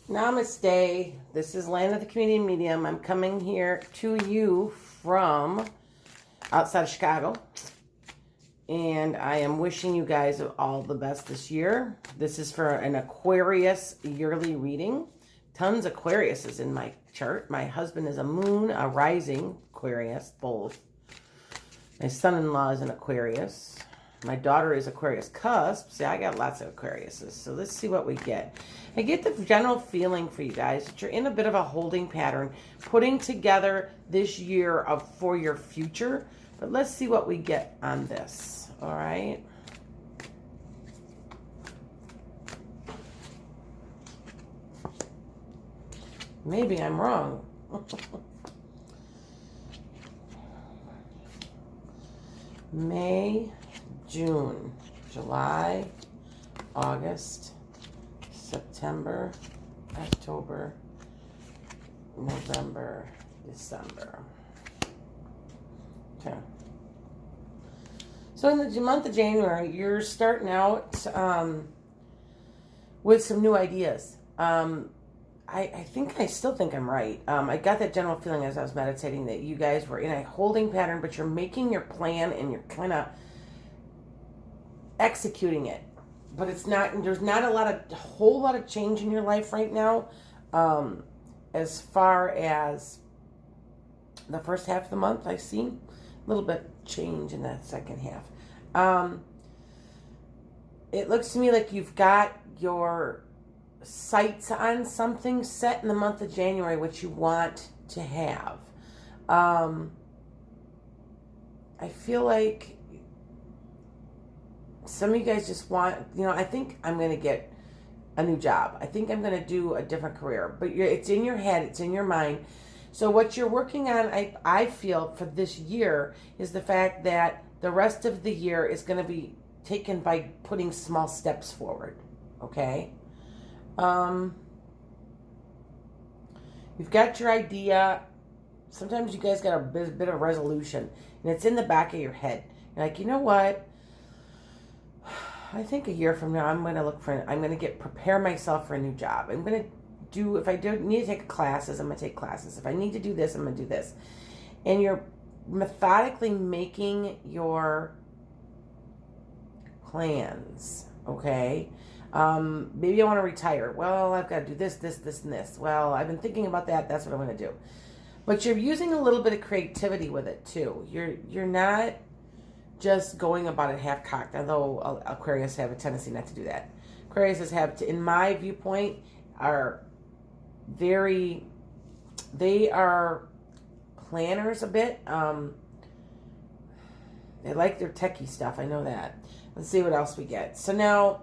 Namaste. This is Land of the Comedian Medium. I'm coming here to you from outside of Chicago. And I am wishing you guys all the best this year. This is for an Aquarius yearly reading. Tons of Aquariuses in my chart. My husband is a moon, a rising Aquarius, both. My son-in-law is an Aquarius. My daughter is Aquarius cusp. See, I got lots of Aquariuses. So let's see what we get. I get the general feeling for you guys that you're in a bit of a holding pattern, putting together this year for your future. But let's see what we get on this. All right. Maybe I'm wrong. May, June, July, August, September, October, November, December. Okay. So in the month of January, you're starting out with some new ideas. I still think I'm right. I got that general feeling as I was meditating that you guys were in a holding pattern, but you're making your plan and you're kind of executing it. But it's not, there's not a whole lot of change in your life right now. As far as the first half of the month, I see a little bit change in that second half. It looks to me like you've got your sights on something set in the month of January, which you want to have. I feel like some of you guys just want, I think I'm going to get a new job. I think I'm going to do a different career. But it's in your head. It's in your mind. So what you're working on, I feel, for this year is the fact that the rest of the year is going to be taken by putting small steps forward. Okay? You've got your idea. Sometimes you guys got a bit of resolution, and it's in the back of your head. You're like, you know what? I think a year from now, I'm going to prepare myself for a new job. I'm going to do, if I need to take classes, I'm going to take classes. If I need to do this, I'm going to do this. And you're methodically making your plans, okay? Maybe I want to retire. Well, I've got to do this, this, this, and this. Well, I've been thinking about that. That's what I'm going to do. But you're using a little bit of creativity with it too. You're not just going about it half-cocked, although Aquarius have a tendency not to do that. Aquarius have, in my viewpoint, they are planners a bit. They like their techie stuff. I know that. Let's see what else we get. So now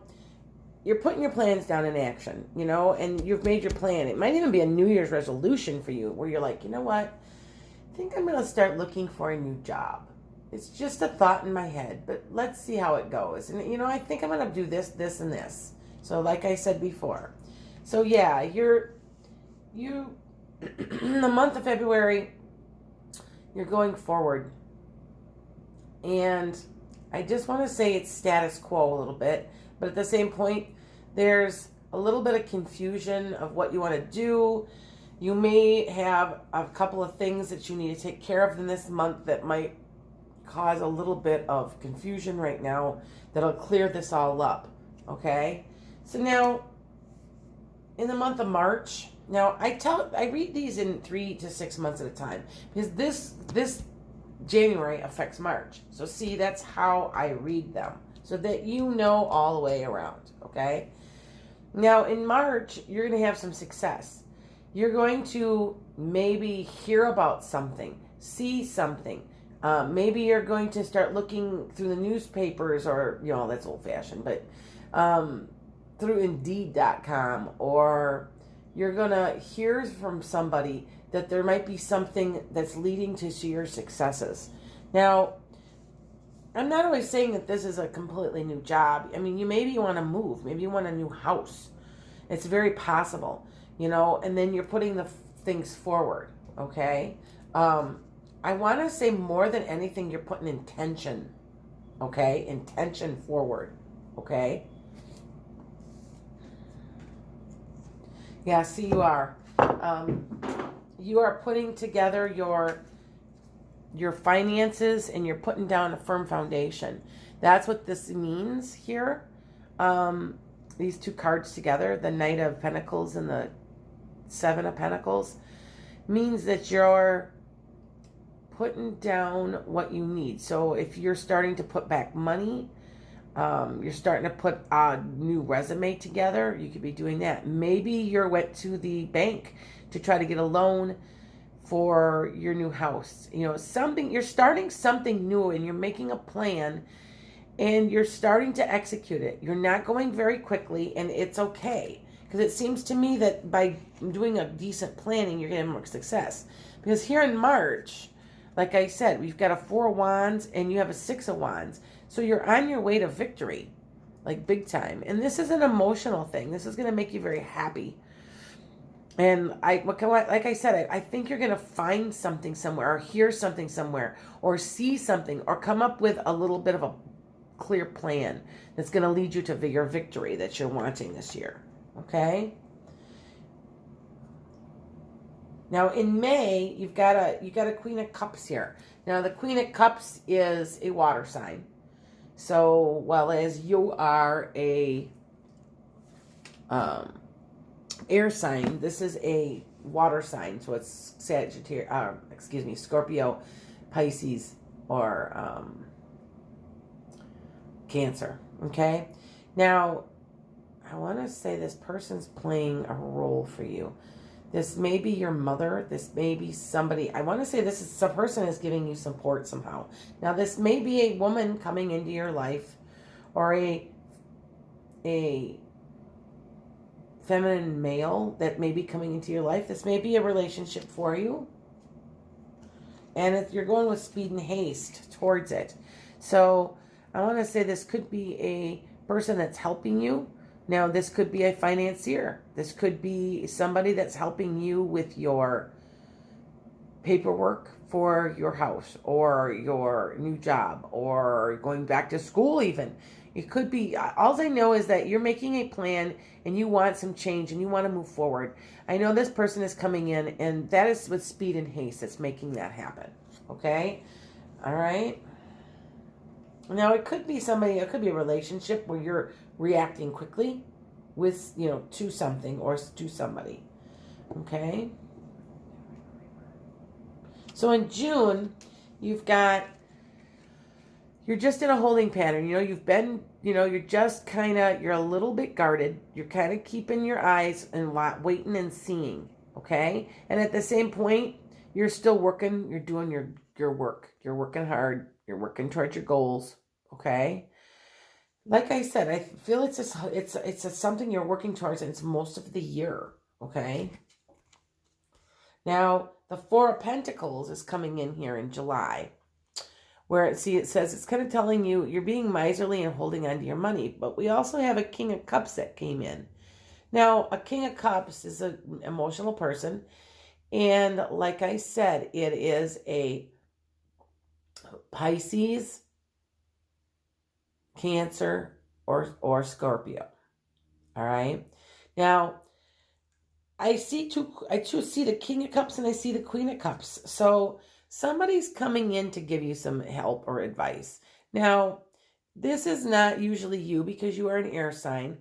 you're putting your plans down in action, and you've made your plan. It might even be a New Year's resolution for you where you're like, you know what? I think I'm going to start looking for a new job. It's just a thought in my head, but let's see how it goes. And, I think I'm going to do this, this, and this. So like I said before. So yeah, you in the month of February, you're going forward. And I just want to say it's status quo a little bit. But at the same point, there's a little bit of confusion of what you want to do. You may have a couple of things that you need to take care of in this month that might cause a little bit of confusion right now that'll clear this all up, okay? So now, in the month of March, now I read these in 3 to 6 months at a time because this January affects March. So see, that's how I read them so that you know all the way around, okay? Now, in March, you're going to have some success. You're going to maybe hear about something, see something. Maybe you're going to start looking through the newspapers or, that's old-fashioned, but through Indeed.com, or you're going to hear from somebody that there might be something that's leading to your successes. Now, I'm not always saying that this is a completely new job. I mean, maybe you want to move. Maybe you want a new house. It's very possible, and then you're putting the things forward, okay? I want to say more than anything, you're putting intention, okay? Intention forward, okay? Yeah, see, you are. You are putting together your finances, and you're putting down a firm foundation. That's what this means here. These two cards together, the Knight of Pentacles and the Seven of Pentacles, means that you're putting down what you need. So if you're starting to put back money, you're starting to put a new resume together, you could be doing that. Maybe you went to the bank to try to get a loan for your new house. You know, something, you're starting something new, and you're making a plan, and you're starting to execute it. You're not going very quickly, and it's okay. Because it seems to me that by doing a decent planning, you're going to have more success. Because here in March, like I said, we've got a 4 of Wands and you have a 6 of Wands. So you're on your way to victory, like big time. And this is an emotional thing. This is going to make you very happy. And like I said, I think you're going to find something somewhere, or hear something somewhere, or see something, or come up with a little bit of a clear plan that's going to lead you to your victory that you're wanting this year. Okay? Now in May, you got a Queen of Cups here. Now the Queen of Cups is a water sign. So, well, as you are a air sign, this is a water sign. So it's Scorpio, Pisces, or Cancer. Okay? Now, I want to say this person's playing a role for you. This may be your mother. This may be somebody. I want to say this is some person is giving you support somehow. Now, this may be a woman coming into your life, or a feminine male that may be coming into your life. This may be a relationship for you. And if you're going with speed and haste towards it. So I want to say this could be a person that's helping you. Now, this could be a financier. This could be somebody that's helping you with your paperwork for your house, or your new job, or going back to school even. It could be, all I know is that you're making a plan, and you want some change, and you want to move forward. I know this person is coming in, and that is with speed and haste that's making that happen. Okay? All right? Now, it could be somebody, it could be a relationship where you're reacting quickly with, to something or to somebody. Okay? So in June, you're just in a holding pattern. You've been, you're just you're a little bit guarded. You're kind of keeping your eyes and waiting and seeing. Okay? And at the same point, you're still working. You're doing your work. You're working hard. You're working towards your goals. Okay? Like I said, I feel it's something you're working towards, and it's most of the year. Okay? Now, the 4 of Pentacles is coming in here in July, where it says it's kind of telling you you're being miserly and holding on to your money. But we also have a King of Cups that came in. Now, a King of Cups is an emotional person. And like I said, it is a Pisces, Cancer, or Scorpio. All right? Now, I see the King of Cups, and I see the Queen of Cups. So somebody's coming in to give you some help or advice. Now, this is not usually you, because you are an air sign.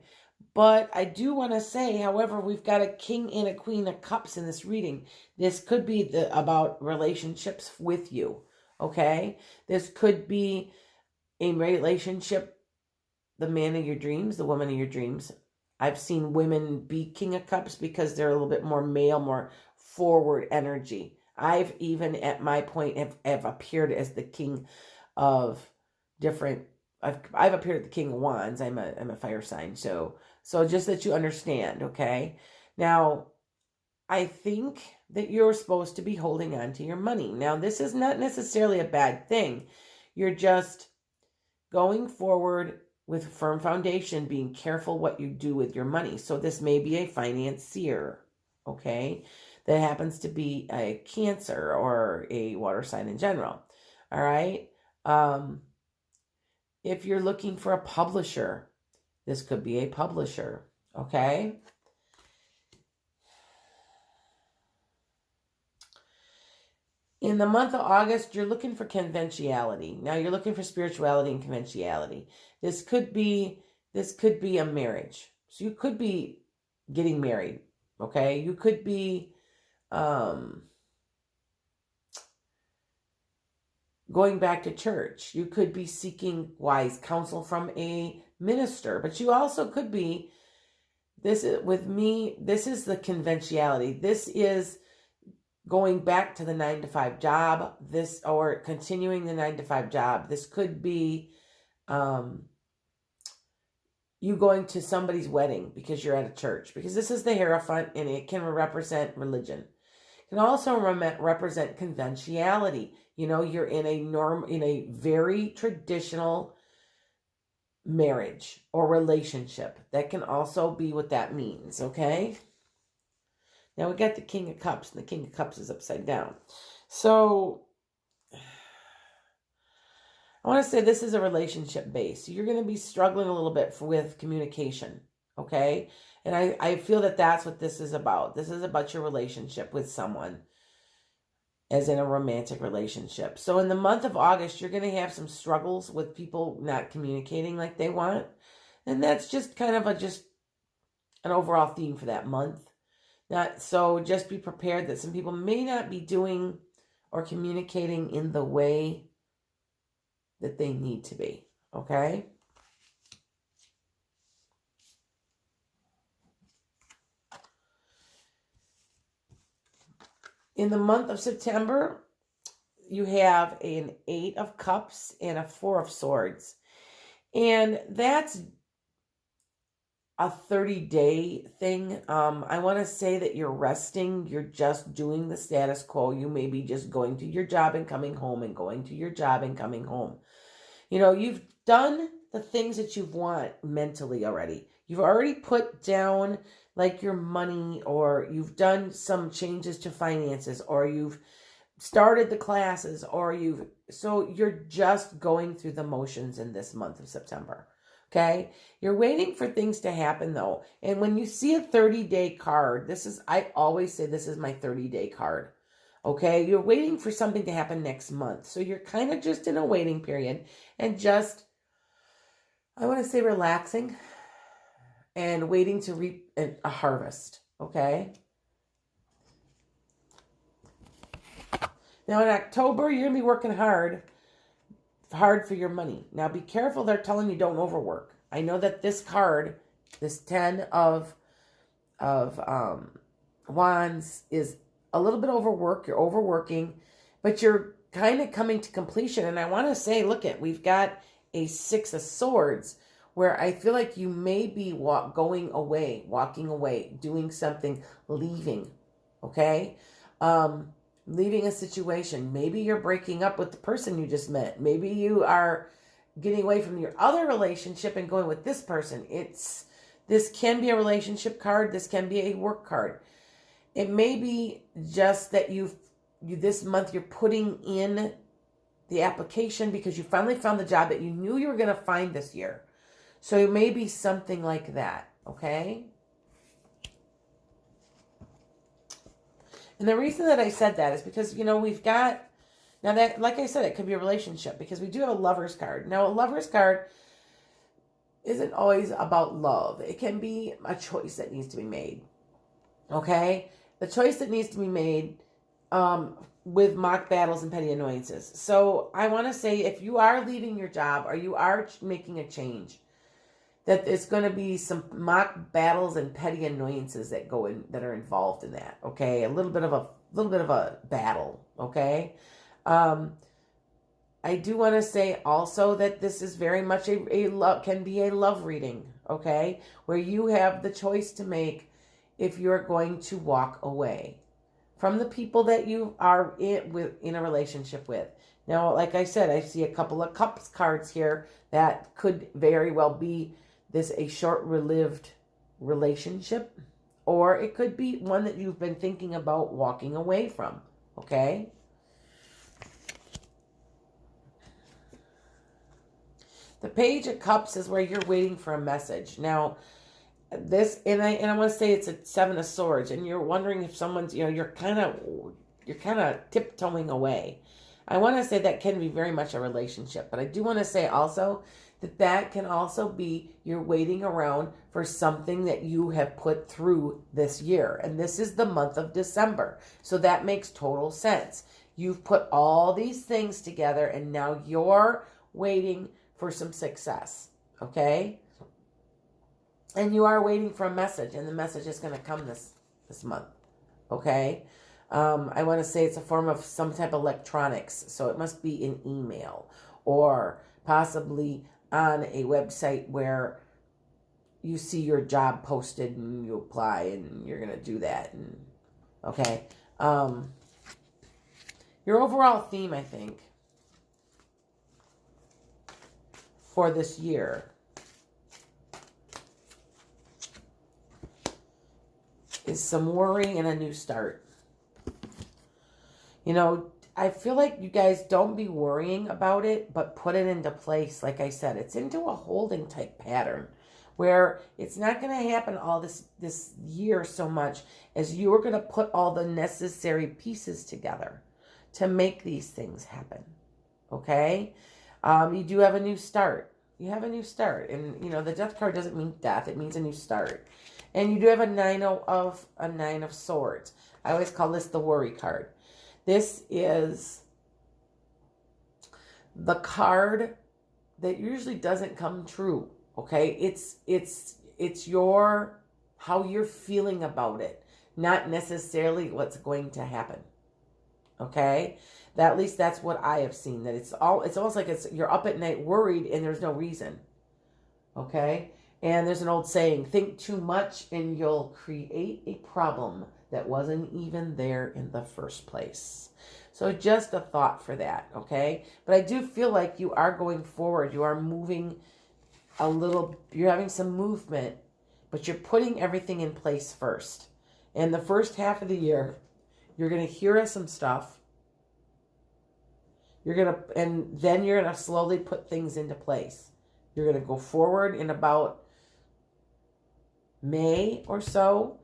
But I do want to say, however, we've got a King and a Queen of Cups in this reading. This could be about relationships with you. Okay? This could be a relationship, the man of your dreams, the woman of your dreams. I've seen women be King of Cups because they're a little bit more male, more forward energy. I've even at my point have appeared as the king of different. I've appeared at the King of Wands. I'm a fire sign, so just that you understand. Okay, now I think that you're supposed to be holding on to your money. Now, this is not necessarily a bad thing. You're just going forward with a firm foundation, being careful what you do with your money. So this may be a financier, okay, that happens to be a Cancer or a water sign in general. All right. If you're looking for a publisher, this could be a publisher, okay? In the month of August, you're looking for conventionality. Now you're looking for spirituality and conventionality. This could be a marriage. So you could be getting married. Okay. You could be going back to church. You could be seeking wise counsel from a minister, but you also could be, this is the conventionality. This is going back to the 9-to-5 job, or continuing the 9-to-5 job. This could be you going to somebody's wedding because you're at a church, because this is the Hierophant and it can represent religion. It can also represent conventionality. You're in a very traditional marriage or relationship. That can also be what that means, okay? Now we got the King of Cups, and the King of Cups is upside down. So I want to say this is a relationship base. You're going to be struggling a little bit with communication, okay? And I feel that that's what this is about. This is about your relationship with someone, as in a romantic relationship. So in the month of August, you're going to have some struggles with people not communicating like they want. And that's just kind of just an overall theme for that month. So just be prepared that some people may not be doing or communicating in the way that they need to be. Okay? In the month of September, you have an 8 of Cups and a 4 of Swords. And that's a 30-day thing. I want to say that you're resting. You're just doing the status quo. You may be just going to your job and coming home and going to your job and coming home. You've done the things that you want mentally already. You've already put down like your money, or you've done some changes to finances, or you've started the classes, so you're just going through the motions in this month of September. Okay. You're waiting for things to happen though. And when you see a 30-day card, I always say this is my 30-day card. Okay. You're waiting for something to happen next month. So you're kind of just in a waiting period and just, I want to say, relaxing and waiting to reap a harvest. Okay. Now in October, you're going to be working hard for your money. Now be careful, they're telling you don't overwork. I know that this card, this 10 of Wands, is a little bit overwork. You're overworking, but you're kind of coming to completion. And I want to say, we've got a 6 of Swords, where I feel like you may be walking away, doing something, leaving. Okay. Leaving a situation. Maybe you're breaking up with the person you just met. Maybe you are getting away from your other relationship and going with this person. This can be a relationship card. This can be a work card. It may be just that you this month you're putting in the application because you finally found the job that you knew you were going to find this year. So it may be something like that. Okay. And the reason that I said that is because, we've got, now that, like I said, it could be a relationship, because we do have a Lover's card. Now, a Lover's card isn't always about love. It can be a choice that needs to be made. Okay? The choice that needs to be made with mock battles and petty annoyances. So I want to say, if you are leaving your job or you are making a change, that it's going to be some mock battles and petty annoyances that are involved in that. Okay, a little bit of a battle. Okay, I do want to say also that this is very much can be a love reading. Okay, where you have the choice to make if you're going to walk away from the people that you are in a relationship with. Now, like I said, I see a couple of Cups cards here that could very well be a short-lived relationship, or it could be one that you've been thinking about walking away from. Okay? The Page of Cups is where you're waiting for a message. Now, I want to say it's a 7 of Swords, and you're wondering if someone's, you're kind of you're kind of tiptoeing away. I want to say that can be very much a relationship, but I do want to say also that can also be you're waiting around for something that you have put through this year. And this is the month of December. So that makes total sense. You've put all these things together and now you're waiting for some success. Okay? And you are waiting for a message, and the message is going to come this month. Okay? I want to say it's a form of some type of electronics. So it must be an email or possibly on a website where you see your job posted and you apply and you're going to do that. And okay. Your overall theme, I think, for this year is some worry and a new start. You know, I feel like you guys don't be worrying about it, but put it into place. Like I said, it's into a holding type pattern where it's not going to happen all this year so much as you are going to put all the necessary pieces together to make these things happen. Okay? You do have a new start. You have a new start. And, you know, the death card doesn't mean death. It means a new start. And you do have a nine of swords. I always call this the worry card. This is the card that usually doesn't come true. Okay? It's your, how you're feeling about it, not necessarily what's going to happen. Okay? At least that's what I have seen. That it's almost like you're up at night worried and there's no reason. Okay? And there's an old saying, think too much and you'll create a problem that wasn't even there in the first place. So just a thought for that, okay? But I do feel like you are going forward. You are moving a little, you're having some movement, but you're putting everything in place first. And the first half of the year, you're going to hear some stuff. And then you're going to slowly put things into place. You're going to go forward in about May or so,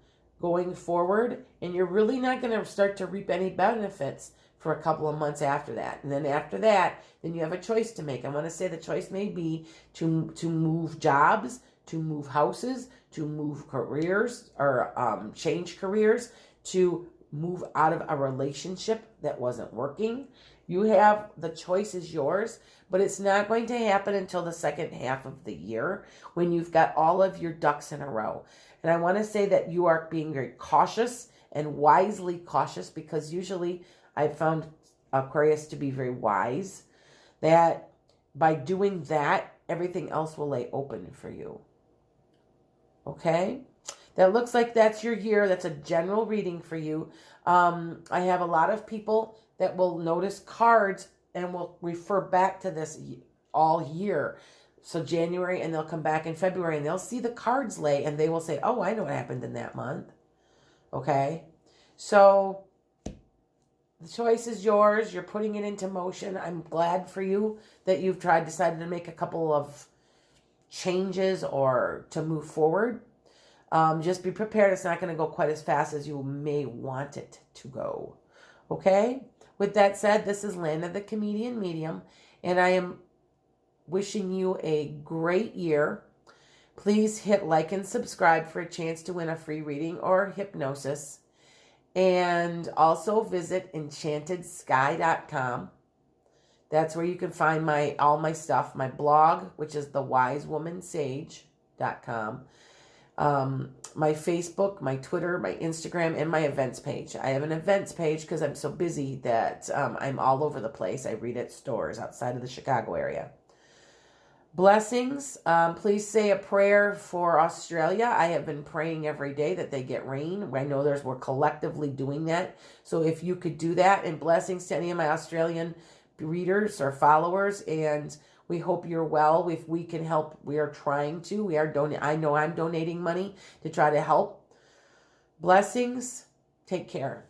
going forward, and you're really not going to start to reap any benefits for a couple of months after that. And then after that, then you have a choice to make. I want to say the choice may be to move jobs, to move houses, to move careers, or change careers, to move out of a relationship that wasn't working. You have, the choice is yours, but it's not going to happen until the second half of the year when you've got all of your ducks in a row. And I want to say that you are being very cautious and wisely cautious, because usually I've found Aquarius to be very wise, that by doing that, everything else will lay open for you. Okay? That looks like that's your year. That's a general reading for you. I have a lot of people that will notice cards and will refer back to this all year. So January, and they'll come back in February and they'll see the cards lay and they will say, oh, I know what happened in that month. Okay? So the choice is yours. You're putting it into motion. I'm glad for you that you've decided to make a couple of changes or to move forward. Just be prepared. It's not going to go quite as fast as you may want it to go. Okay? With that said, this is Land of the Comedian Medium, and I am wishing you a great year. Please hit like and subscribe for a chance to win a free reading or hypnosis. And also visit EnchantedSky.com. That's where you can find all my stuff. My blog, which is TheWiseWomanSage.com. My Facebook, my Twitter, my Instagram, and my events page. I have an events page because I'm so busy that I'm all over the place. I read at stores outside of the Chicago area. Blessings. Please say a prayer for Australia. I have been praying every day that they get rain. I know we're collectively doing that. So if you could do that, and blessings to any of my Australian readers or followers, and we hope you're well. If we can help, we are trying to. I know I'm donating money to try to help. Blessings. Take care.